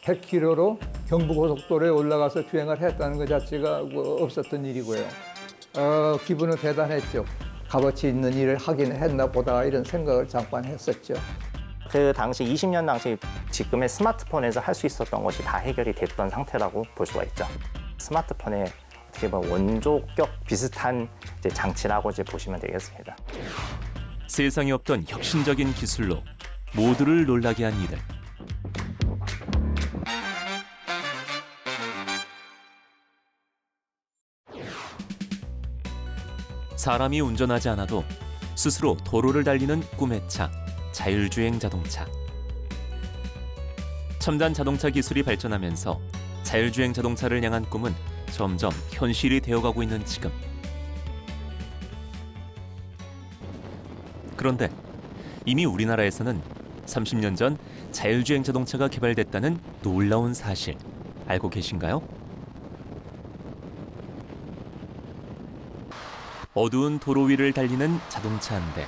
100km로 경부고속도로에 올라가서 주행을 했다는 것 자체가 없었던 일이고요. 기분은 대단했죠. 값어치 있는 일을 하긴 했나 보다 이런 생각을 잠깐 했었죠. 그 당시 20년 당시 지금의 스마트폰에서 할 수 있었던 것이 다 해결이 됐던 상태라고 볼 수가 있죠. 스마트폰의 어떻게 보면 원조격 비슷한 장치라고 보시면 되겠습니다. 세상에 없던 혁신적인 기술로 모두를 놀라게 한 이들. 사람이 운전하지 않아도 스스로 도로를 달리는 꿈의 차, 자율주행 자동차. 첨단 자동차 기술이 발전하면서 자율주행 자동차를 향한 꿈은 점점 현실이 되어가고 있는 지금. 그런데 이미 우리나라에서는 30년 전 자율주행 자동차가 개발됐다는 놀라운 사실 알고 계신가요? 어두운 도로 위를 달리는 자동차 한 대.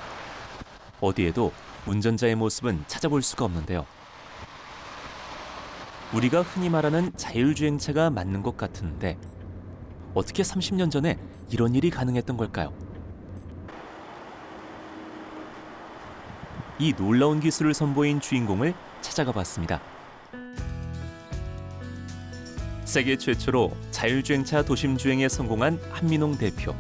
어디에도 운전자의 모습은 찾아볼 수가 없는데요. 우리가 흔히 말하는 자율주행차가 맞는 것 같은데 어떻게 30년 전에 이런 일이 가능했던 걸까요? 이 놀라운 기술을 선보인 주인공을 찾아가 봤습니다. 세계 최초로 자율주행차 도심 주행에 성공한 한민홍 대표.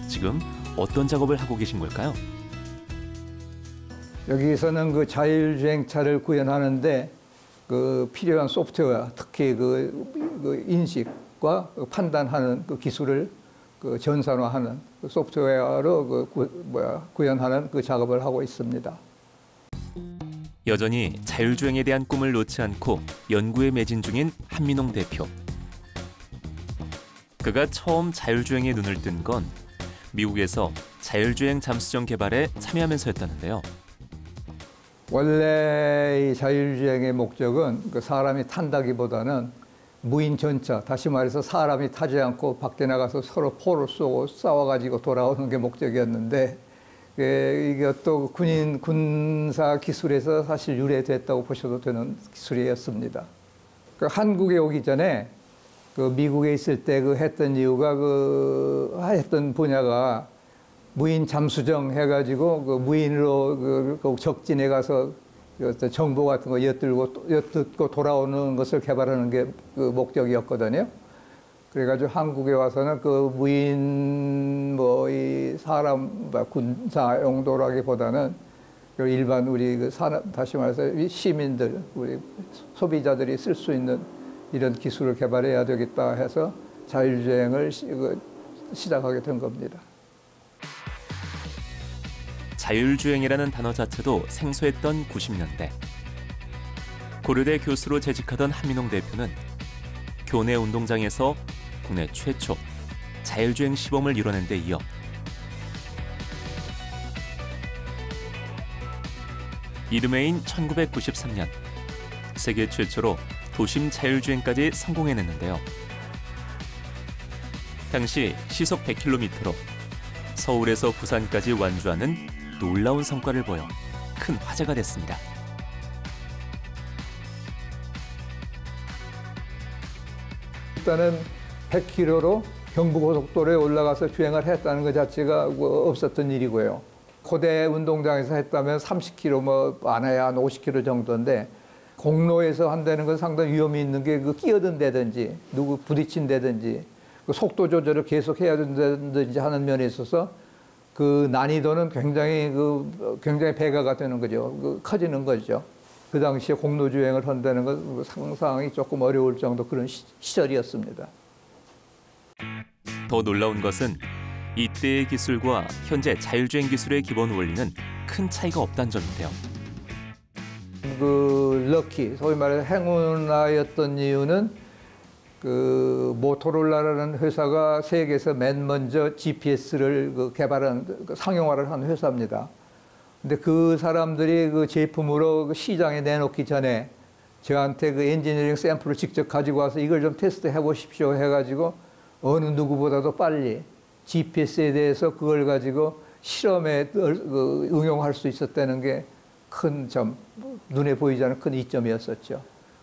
지금 어떤 작업을 하고 계신 걸까요? 여기서는 그 자율주행차를 구현하는데 필요한 소프트웨어, 특히 그 인식과 판단하는 그 기술을 전산화하는 소프트웨어로 구현하는 그 작업을 하고 있습니다. 여전히 자율주행에 대한 꿈을 놓지 않고 연구에 매진 중인 한민홍 대표. 그가 처음 자율주행에 눈을 뜬 건 미국에서 자율주행 잠수정 개발에 참여하면서였다는데요. 원래 이 자율주행의 목적은 그 사람이 탄다기보다는 무인 전차, 다시 말해서 사람이 타지 않고 밖에 나가서 서로 포를 쏘고 싸워가지고 돌아오는 게 목적이었는데 이게 또 군사 기술에서 사실 유래됐다고 보셔도 되는 기술이었습니다. 한국에 오기 전에 미국에 있을 때 했던 이유가 했던 분야가 무인 잠수정 해가지고 무인으로 적진에 가서 정보 같은 거 엿듣고 돌아오는 것을 개발하는 게 목적이었거든요. 그래가지고 한국에 와서는 무인 이 사람 군사 용도라기보다는 일반 우리 다시 말해서 시민들, 우리 소비자들이 쓸 수 있는 이런 기술을 개발해야 되겠다 해서 자율주행을 시작하게 된 겁니다. 자율주행이라는 단어 자체도 생소했던 90년대. 고려대 교수로 재직하던 한민홍 대표는 교내 운동장에서 국내 최초 자율주행 시범을 이뤄낸 데 이어 이듬해인 1993년 세계 최초로 도심 자율주행까지 성공해냈는데요. 당시 시속 100km로 서울에서 부산까지 완주하는 놀라운 성과를 보여 큰 화제가 됐습니다. 일단은 100km로 경부고속도로에 올라가서 주행을 했다는 것 자체가 없었던 일이고요. 고대 운동장에서 했다면 30km 안 해야 한 50km 정도인데 공로에서 한다는 건 상당히 위험이 있는 게 끼어든다든지 누구 부딪힌다든지 속도 조절을 계속 해야 된다든지 하는 면에 있어서 난이도는 굉장히 배가가 되는 거죠. 커지는 거죠. 그 당시에 공로 주행을 한다는 건 상상이 조금 어려울 정도 그런 시절이었습니다. 더 놀라운 것은 이때의 기술과 현재 자율주행 기술의 기본 원리는 큰 차이가 없다는 점인데요. 럭키, 소위 말해서 행운아였던 이유는 모토로라라는 회사가 세계에서 맨 먼저 GPS를 개발한, 상용화를 한 회사입니다. 근데 그 사람들이 제품으로 시장에 내놓기 전에 저한테 엔지니어링 샘플을 직접 가지고 와서 이걸 좀 테스트 해보십시오 해가지고 어느 누구보다도 빨리 GPS에 대해서 그걸 가지고 실험에 응용할 수 있었다는 게 큰 점, 눈에 보이지 않는 큰 이점이었었죠.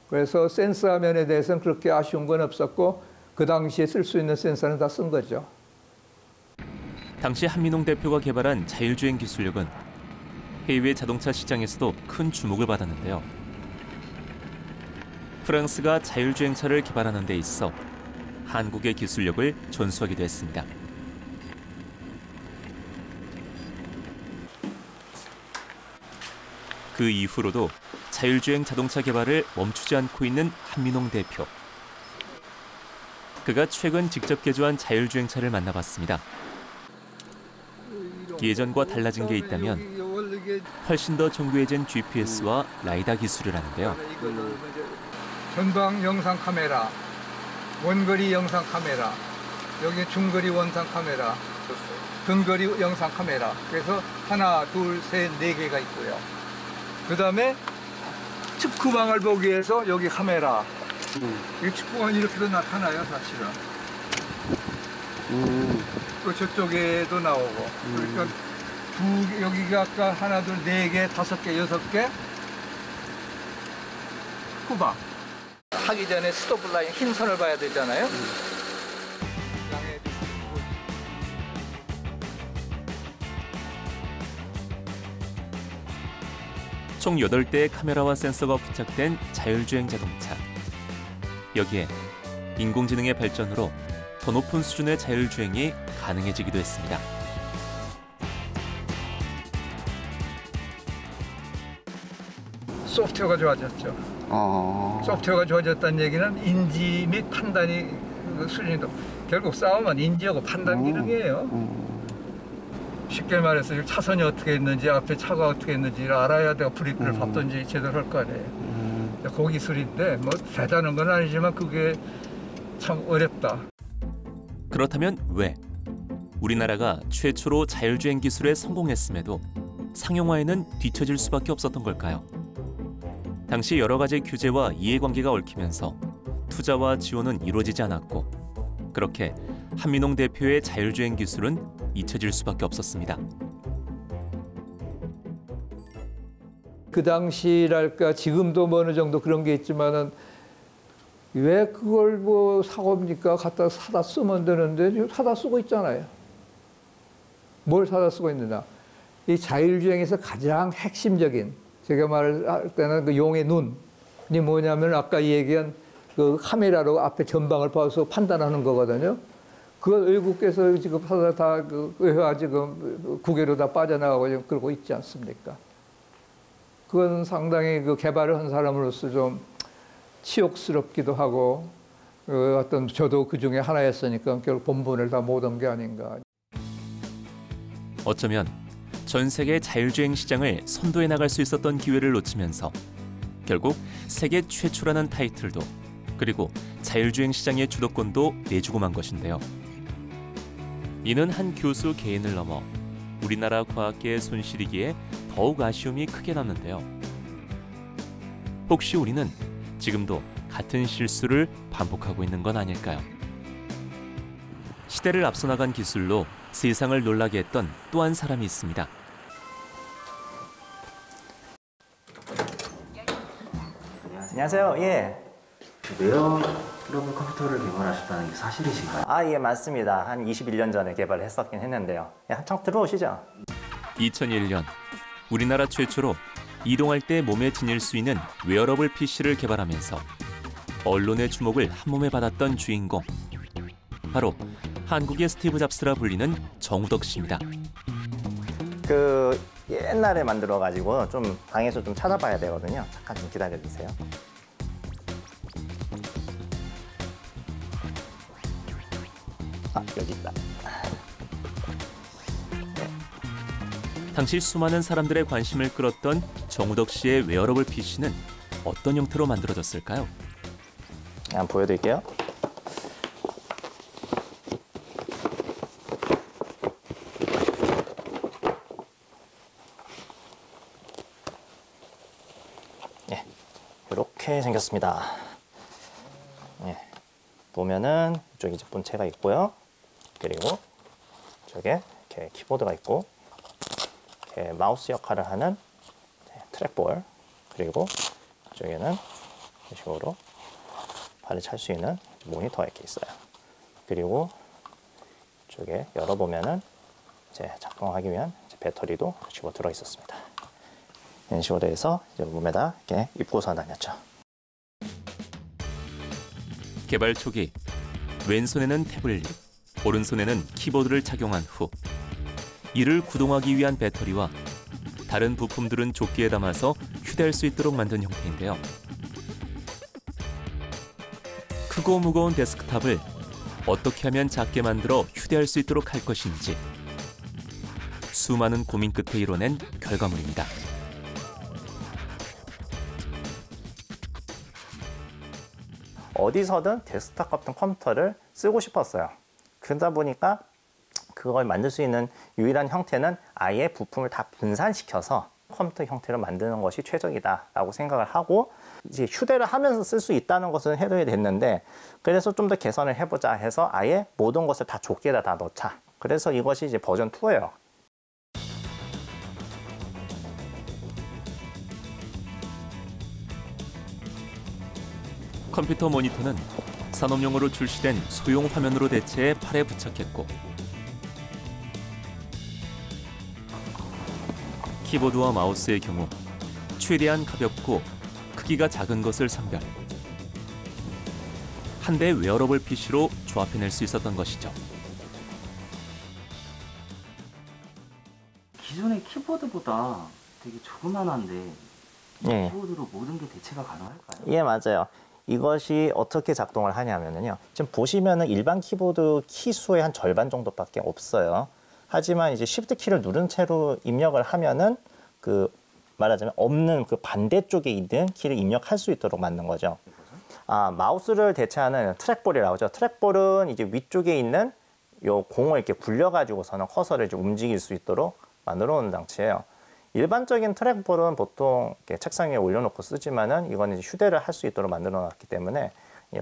그래서 센서 화면에 대해서는 그렇게 아쉬운 건 없었고 그 당시에 쓸 수 있는 센서는 다 쓴 거죠. 당시 한민홍 대표가 개발한 자율주행 기술력은 해외 자동차 시장에서도 큰 주목을 받았는데요. 프랑스가 자율주행차를 개발하는 데 있어 한국의 기술력을 전수하기도 했습니다. 그 이후로도 자율주행 자동차 개발을 멈추지 않고 있는 한민홍 대표. 그가 최근 직접 개조한 자율주행차를 만나봤습니다. 예전과 달라진 게 있다면 훨씬 더 정교해진 GPS와 라이다 기술이라는데요. 전방 영상 카메라, 원거리 영상 카메라, 여기 중거리 원상 카메라, 근거리 영상 카메라. 그래서 하나, 둘, 셋, 네 개가 있고요. 그 다음에 측구방을 보기 위해서 여기 카메라. 이 측구방이 이렇게도 나타나요, 사실은. 또 저쪽에도 나오고. 그러니까 여기가 아까 하나, 둘, 네 개, 다섯 개, 여섯 개. 후방. 하기 전에 스톱라인 흰 선을 봐야 되잖아요. 총 8대의 카메라와 센서가 부착된 자율주행 자동차. 여기에 인공지능의 발전으로 더 높은 수준의 자율주행이 가능해지기도 했습니다. 소프트웨어가 좋아졌죠. 소프트웨어가 좋아졌다는 얘기는 인지 및 판단이 수준이 결국 싸움은 인지하고 판단 기능이에요. 쉽게 말해서 차선이 어떻게 있는지 앞에 차가 어떻게 있는지를 알아야 내가 브레이크를 밟든지 제대로 할 거 아니에요. 그 기술인데 뭐 대단한 건 아니지만 그게 참 어렵다. 그렇다면 왜 우리나라가 최초로 자율주행 기술에 성공했음에도 상용화에는 뒤처질 수밖에 없었던 걸까요? 당시 여러 가지 규제와 이해관계가 얽히면서 투자와 지원은 이루어지지 않았고 그렇게 한민홍 대표의 자율주행 기술은 잊혀질 수밖에 없었습니다. 그 당시랄까 지금도 뭐 어느 정도 그런 게 있지만은 왜 그걸 뭐 사옵니까? 갖다 사다 쓰면 되는데 사다 쓰고 있잖아요. 뭘 사다 쓰고 있느냐? 이 자율주행에서 가장 핵심적인 제가 말할 때는 그 용의 눈이 뭐냐면 아까 얘기한 그 카메라로 앞에 전방을 봐서 판단하는 거거든요. 그걸 외국에서 지금 다 그 의회와 지금 국외로 다 빠져나가고 지금 그러고 있지 않습니까? 그건 상당히 그 개발을 한 사람으로서 좀 치욕스럽기도 하고 어떤 저도 그 중에 하나였으니까 결국 본분을 다 못 온 게 아닌가. 어쩌면 전 세계 자율주행 시장을 선도해 나갈 수 있었던 기회를 놓치면서 결국 세계 최초라는 타이틀도 그리고 자율주행 시장의 주도권도 내주고 만 것인데요. 이는 한 교수 개인을 넘어 우리나라 과학계의 손실이기에 더욱 아쉬움이 크게 남는데요. 혹시 우리는 지금도 같은 실수를 반복하고 있는 건 아닐까요? 시대를 앞서 나간 기술로 세상을 놀라게 했던 또 한 사람이 있습니다. 안녕하세요. 예. 웨어러블 컴퓨터를 개발하셨다는 게 사실이신가요? 아, 예, 맞습니다. 한 21년 전에 개발을 했었긴 했는데요. 예, 한창 들어오시죠. 2001년 우리나라 최초로 이동할 때 몸에 지닐 수 있는 웨어러블 PC를 개발하면서 언론의 주목을 한몸에 받았던 주인공. 바로 한국의 스티브 잡스라 불리는 정우덕 씨입니다. 그 옛날에 만들어가지고 좀 방에서 좀 찾아봐야 되거든요. 잠깐 좀 기다려주세요. 아, 여기 있다. 당시 수많은 사람들의 관심을 끌었던 정우덕 씨의 웨어러블 PC는 어떤 형태로 만들어졌을까요? 한번 보여드릴게요. 예, 이렇게 생겼습니다. 예, 보면은 이쪽에 이제 본체가 있고요. 그리고 저게 이렇게 키보드가 있고 마우스 역할을 하는 트랙볼, 그리고 이쪽에는 이런 식으로 발을 찰 수 있는 모니터가 이렇게 있어요. 그리고 이쪽에 열어보면은 이제 작동하기 위한 배터리도 이런 식으로 들어 있었습니다. 이런 식으로 해서 이제 몸에다 이렇게 입고서 다녔죠. 개발 초기 왼손에는 태블릿, 오른손에는 키보드를 착용한 후 이를 구동하기 위한 배터리와 다른 부품들은 조끼에 담아서 휴대할 수 있도록 만든 형태인데요. 크고 무거운 데스크탑을 어떻게 하면 작게 만들어 휴대할 수 있도록 할 것인지 수많은 고민 끝에 이뤄낸 결과물입니다. 어디서든 데스크탑 같은 컴퓨터를 쓰고 싶었어요. 그러다 보니까 그걸 만들 수 있는 유일한 형태는 아예 부품을 다 분산시켜서 컴퓨터 형태로 만드는 것이 최적이다라고 생각을 하고, 이제 휴대를 하면서 쓸 수 있다는 것은 해둬야 됐는데, 그래서 좀 더 개선을 해보자 해서 아예 모든 것을 다 조끼에다 다 넣자. 그래서 이것이 이제 버전 2예요. 컴퓨터 모니터는 산업용으로 출시된 소형 화면으로 대체해 팔에 부착했고, 키보드와 마우스의 경우 최대한 가볍고 크기가 작은 것을 선별. 한 대의 웨어러블 PC로 조합해낼 수 있었던 것이죠. 기존의 키보드보다 되게 조그만한데 이 예. 키보드로 모든 게 대체가 가능할까요? 예, 맞아요. 이것이 어떻게 작동을 하냐면요. 지금 보시면은 일반 키보드 키 수의 한 절반 정도밖에 없어요. 하지만 이제 Shift 키를 누른 채로 입력을 하면은 그 말하자면 없는 그 반대쪽에 있는 키를 입력할 수 있도록 만든 거죠. 마우스를 대체하는 트랙볼이라고 하죠. 트랙볼은 이제 위쪽에 있는 요 공을 이렇게 굴려가지고서는 커서를 이제 움직일 수 있도록 만들어 놓은 장치예요. 일반적인 트랙볼은 보통 이렇게 책상 위에 올려놓고 쓰지만은 이거는 이제 휴대를 할 수 있도록 만들어 놨기 때문에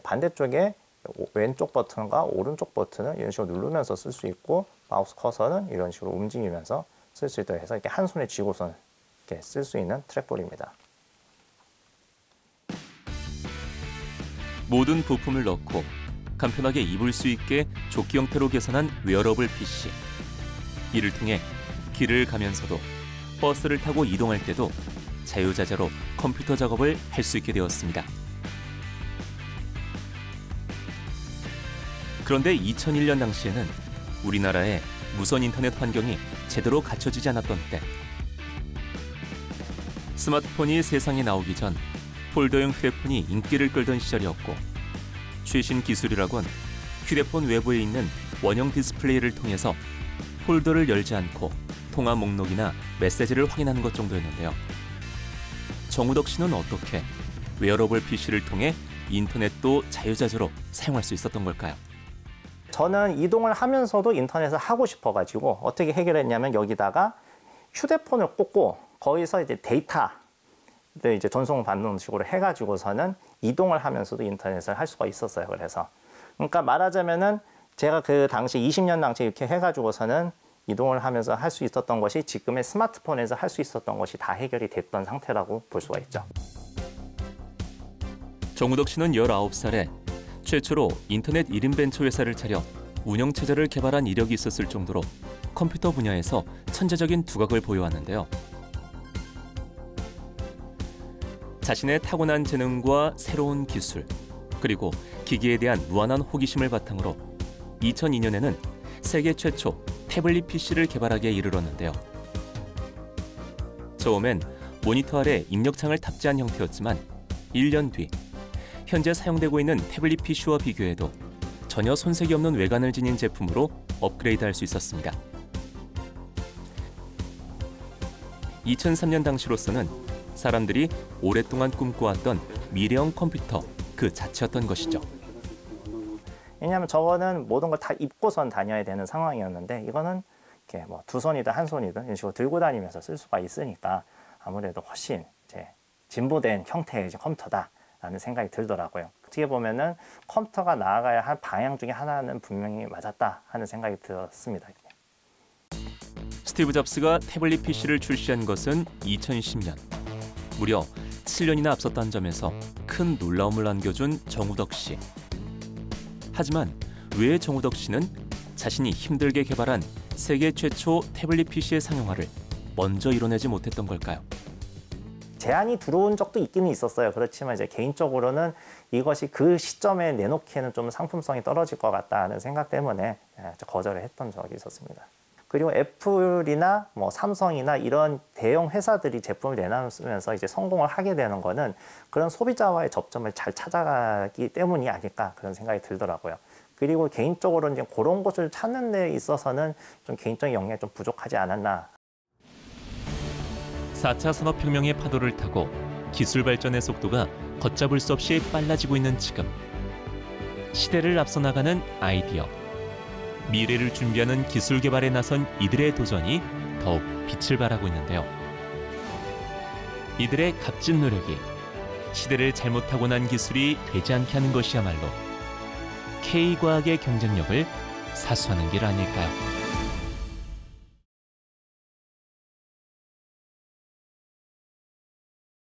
반대쪽에 왼쪽 버튼과 오른쪽 버튼을 이런 식으로 누르면서 쓸 수 있고, 마우스 커서는 이런 식으로 움직이면서 쓸 수 있도록 해서 이렇게 한 손에 쥐고선 이렇게 쓸 수 있는 트랙볼입니다. 모든 부품을 넣고 간편하게 입을 수 있게 조끼 형태로 개선한 웨어러블 PC. 이를 통해 길을 가면서도 버스를 타고 이동할 때도 자유자재로 컴퓨터 작업을 할 수 있게 되었습니다. 그런데 2001년 당시에는 우리나라의 무선 인터넷 환경이 제대로 갖춰지지 않았던 때, 스마트폰이 세상에 나오기 전 폴더용 휴대폰이 인기를 끌던 시절이었고, 최신 기술이라곤 휴대폰 외부에 있는 원형 디스플레이를 통해서 폴더를 열지 않고 통화 목록이나 메시지를 확인하는 것 정도였는데요. 정우덕 씨는 어떻게 웨어러블 PC를 통해 인터넷도 자유자재로 사용할 수 있었던 걸까요? 저는 이동을 하면서도 인터넷을 하고 싶어가지고 어떻게 해결했냐면, 여기다가 휴대폰을 꽂고 거기서 이제 데이터를 이제 전송받는 식으로 해가지고서는 이동을 하면서도 인터넷을 할 수가 있었어요. 그러니까 말하자면은 제가 그 당시 20년 당시 이렇게 해가지고서는 이동을 하면서 할 수 있었던 것이 지금의 스마트폰에서 할 수 있었던 것이 다 해결이 됐던 상태라고 볼 수가 있죠. 정우덕 씨는 19살에 최초로 인터넷 1인 벤처 회사를 차려 운영체제를 개발한 이력이 있었을 정도로 컴퓨터 분야에서 천재적인 두각을 보여왔는데요. 자신의 타고난 재능과 새로운 기술, 그리고 기기에 대한 무한한 호기심을 바탕으로 2002년에는 세계 최초 태블릿 PC를 개발하기에 이르렀는데요. 처음엔 모니터 아래 입력창을 탑재한 형태였지만 1년 뒤 현재 사용되고 있는 태블릿 PC와 비교해도 전혀 손색이 없는 외관을 지닌 제품으로 업그레이드할 수 있었습니다. 2003년 당시로서는 사람들이 오랫동안 꿈꿔왔던 미래형 컴퓨터 그 자체였던 것이죠. 왜냐하면 저거는 모든 걸 다 입고선 다녀야 되는 상황이었는데, 이거는 이렇게 뭐 두 손이든 한 손이든 이런 식으로 들고 다니면서 쓸 수가 있으니까 아무래도 훨씬 이제 진보된 형태의 이제 컴퓨터다라는 생각이 들더라고요. 어떻게 보면은 컴퓨터가 나아가야 할 방향 중에 하나는 분명히 맞았다 하는 생각이 들었습니다. 스티브 잡스가 태블릿 PC를 출시한 것은 2010년. 무려 7년이나 앞섰다는 점에서 큰 놀라움을 안겨준 정우덕 씨. 하지만 왜 정우덕 씨는 자신이 힘들게 개발한 세계 최초 태블릿 PC의 상용화를 먼저 이뤄내지 못했던 걸까요? 제안이 들어온 적도 있기는 있었어요. 그렇지만 이제 개인적으로는 이것이 그 시점에 내놓기에는 좀 상품성이 떨어질 것 같다는 생각 때문에 거절을 했던 적이 있었습니다. 그리고 애플이나 뭐 삼성이나 이런 대형 회사들이 제품을 내놓으면서 이제 성공을 하게 되는 거는 그런 소비자와의 접점을 잘 찾아가기 때문이 아닐까 그런 생각이 들더라고요. 그리고 개인적으로 이제 그런 곳을 찾는 데 있어서는 좀 개인적인 역량이 좀 부족하지 않았나. 4차 산업혁명의 파도를 타고 기술 발전의 속도가 걷잡을 수 없이 빨라지고 있는 지금. 시대를 앞서 나가는 아이디어. 미래를 준비하는 기술 개발에 나선 이들의 도전이 더욱 빛을 발하고 있는데요. 이들의 값진 노력이 시대를 잘못 타고 난 기술이 되지 않게 하는 것이야말로 K과학의 경쟁력을 사수하는 길 아닐까요?